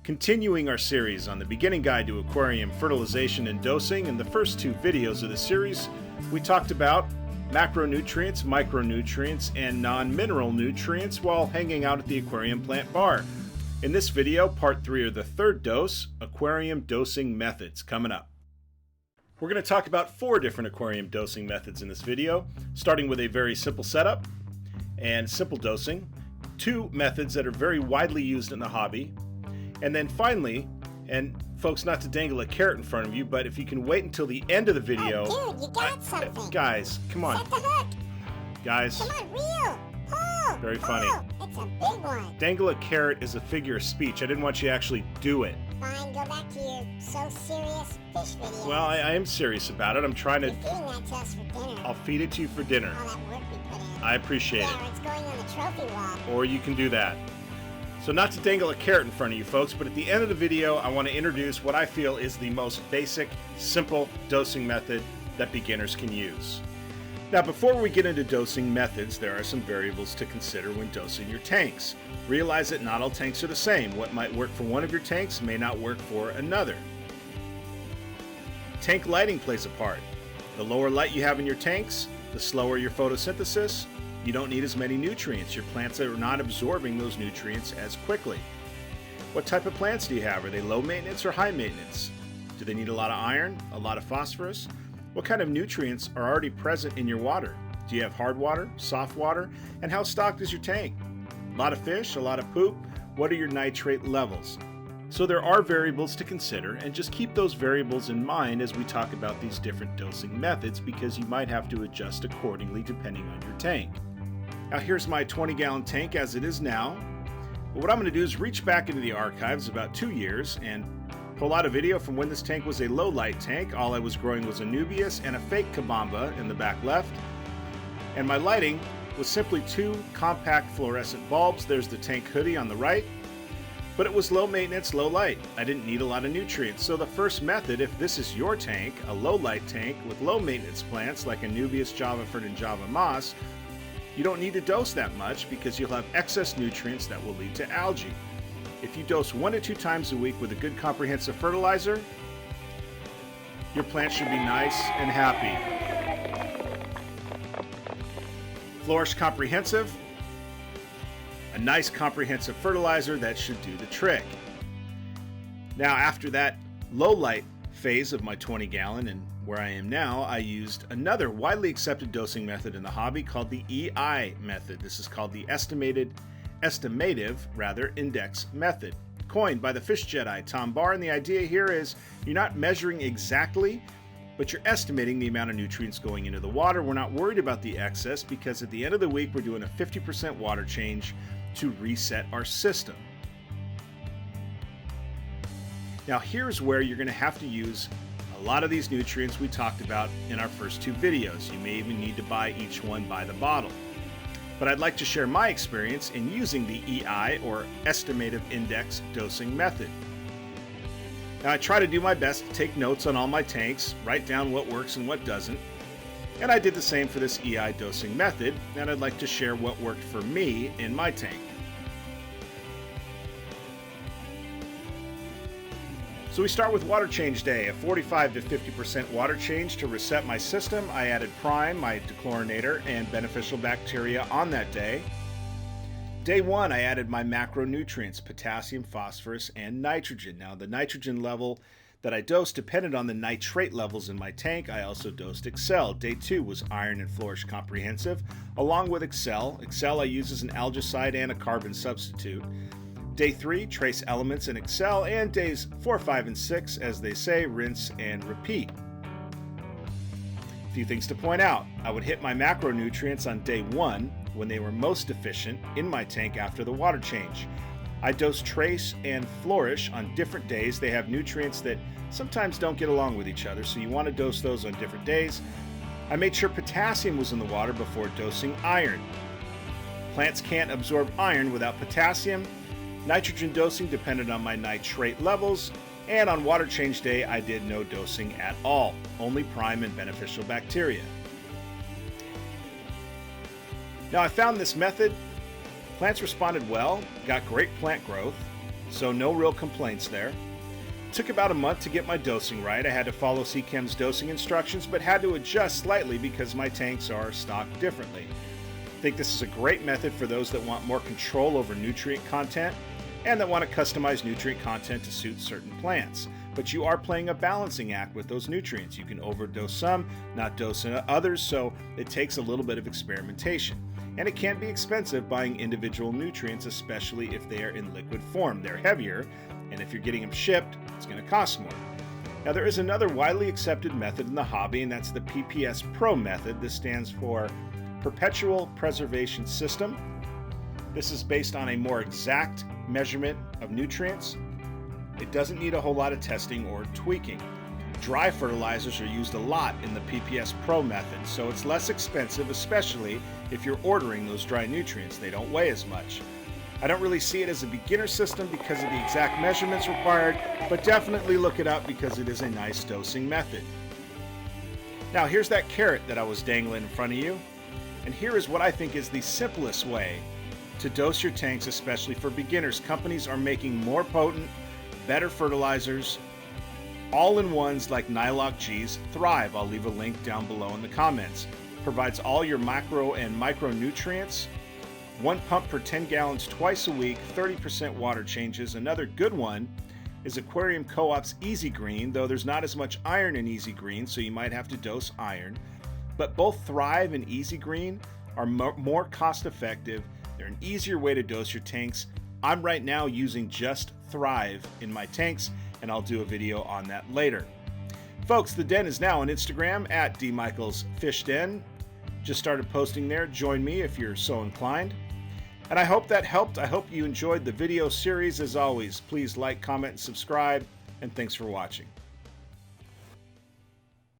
Continuing our series on the beginning guide to aquarium fertilization and dosing, in the first two videos of the series, we talked about macronutrients, micronutrients, and non-mineral nutrients while hanging out at the aquarium plant bar. In this video, part 3 of the third dose, aquarium dosing methods, coming up. We're going to talk about 4 different aquarium dosing methods in this video, starting with a very simple setup and simple dosing, 2 methods that are very widely used in the hobby, and then finally, and folks, not to dangle a carrot in front of you, but if you can wait until the end of the video. Oh, dude, you got something. Guys, come on. Set the hook. Guys. Come on, reel. Pull. Very funny. Pull. It's a big one. Dangle a carrot is a figure of speech. I didn't want you to actually do it. Fine, go back to your so serious fish video. Well, I am serious about it. I'm trying to. You're feeding that to us for dinner. I'll feed it to you for dinner. All that work we put in. I appreciate it. Yeah, or it's going on the trophy wall. Or you can do that. So not to dangle a carrot in front of you folks, but at the end of the video, I want to introduce what I feel is the most basic, simple dosing method that beginners can use. Now, before we get into dosing methods, there are some variables to consider when dosing your tanks. Realize that not all tanks are the same. What might work for one of your tanks may not work for another. Tank lighting plays a part. The lower light you have in your tanks, the slower your photosynthesis. You don't need as many nutrients. Your plants are not absorbing those nutrients as quickly. What type of plants do you have? Are they low maintenance or high maintenance? Do they need a lot of iron, a lot of phosphorus? What kind of nutrients are already present in your water? Do you have hard water, soft water? And how stocked is your tank? A lot of fish, a lot of poop? What are your nitrate levels? So there are variables to consider, and just keep those variables in mind as we talk about these different dosing methods, because you might have to adjust accordingly depending on your tank. Now here's my 20-gallon tank as it is now. But what I'm going to do is reach back into the archives about 2 years and pull out a video from when this tank was a low light tank. All I was growing was Anubias and a fake Kabamba in the back left. And my lighting was simply 2 compact fluorescent bulbs. There's the tank hoodie on the right. But it was low maintenance, low light. I didn't need a lot of nutrients. So the first method, if this is your tank, a low light tank with low maintenance plants like Anubias, Java Fern, and Java Moss, you don't need to dose that much because you'll have excess nutrients that will lead to algae. If you dose 1 to 2 times a week with a good comprehensive fertilizer, your plant should be nice and happy. Flourish Comprehensive, a nice comprehensive fertilizer that should do the trick. Now, after that low light phase of my 20-gallon and where I am now, I used another widely accepted dosing method in the hobby called the EI method. This is called the Estimative Index Method, coined by the fish Jedi Tom Barr. And the idea here is you're not measuring exactly, but you're estimating the amount of nutrients going into the water. We're not worried about the excess because at the end of the week, we're doing a 50% water change to reset our system. Now here's where you're going to have to use a lot of these nutrients we talked about in our first 2 videos. You may even need to buy each one by the bottle. But I'd like to share my experience in using the EI, or Estimative Index Dosing Method. Now I try to do my best to take notes on all my tanks, write down what works and what doesn't. And I did the same for this EI dosing method, and I'd like to share what worked for me in my tank. So we start with water change day, a 45 to 50% water change to reset my system. I added Prime, my dechlorinator, and beneficial bacteria on that day. Day 1, I added my macronutrients, potassium, phosphorus, and nitrogen. Now the nitrogen level that I dosed depended on the nitrate levels in my tank. I also dosed Excel. Day 2 was Iron and Flourish Comprehensive, along with Excel. Excel I use as an algicide and a carbon substitute. Day 3, Trace Elements in Excel, and days 4, 5, and 6, as they say, rinse and repeat. A few things to point out. I would hit my macronutrients on day 1 when they were most deficient in my tank after the water change. I dose Trace and Flourish on different days. They have nutrients that sometimes don't get along with each other, so you want to dose those on different days. I made sure potassium was in the water before dosing iron. Plants can't absorb iron without potassium. Nitrogen dosing depended on my nitrate levels, and on water change day I did no dosing at all, only Prime and beneficial bacteria. Now I found this method, plants responded well, got great plant growth, so no real complaints there. Took about a month to get my dosing right. I had to follow Seachem's dosing instructions, but had to adjust slightly because my tanks are stocked differently. I think this is a great method for those that want more control over nutrient content and that want to customize nutrient content to suit certain plants. But you are playing a balancing act with those nutrients. You can overdose some, not dose others, so it takes a little bit of experimentation. And it can be expensive buying individual nutrients, especially if they are in liquid form. They're heavier, and if you're getting them shipped, it's going to cost more. Now, there is another widely accepted method in the hobby, and that's the pps-pro method. This stands for Perpetual Preservation System. This is based on a more exact measurement of nutrients. It doesn't need a whole lot of testing or tweaking. Dry fertilizers are used a lot in the pps-pro method, so it's less expensive, especially if you're ordering those dry nutrients. They don't weigh as much. I don't really see it as a beginner system because of the exact measurements required, but definitely look it up because it is a nice dosing method. Now here's that carrot that I was dangling in front of you, and here is what I think is the simplest way to dose your tanks, especially for beginners. Companies are making more potent, better fertilizers, all-in-ones like Nylock G's Thrive. I'll leave a link down below in the comments. Provides all your macro and micronutrients. 1 pump per 10 gallons twice a week, 30% water changes. Another good one is Aquarium Co-op's Easy Green, though there's not as much iron in Easy Green, so you might have to dose iron. But both Thrive and Easy Green are more cost-effective. They're an easier way to dose your tanks. I'm right now using just Thrive in my tanks, and I'll do a video on that later. Folks, the den is now on Instagram at dmichaelsfishden. Just started posting there. Join me if you're so inclined. And I hope that helped. I hope you enjoyed the video series. As always, please like, comment, and subscribe, and thanks for watching.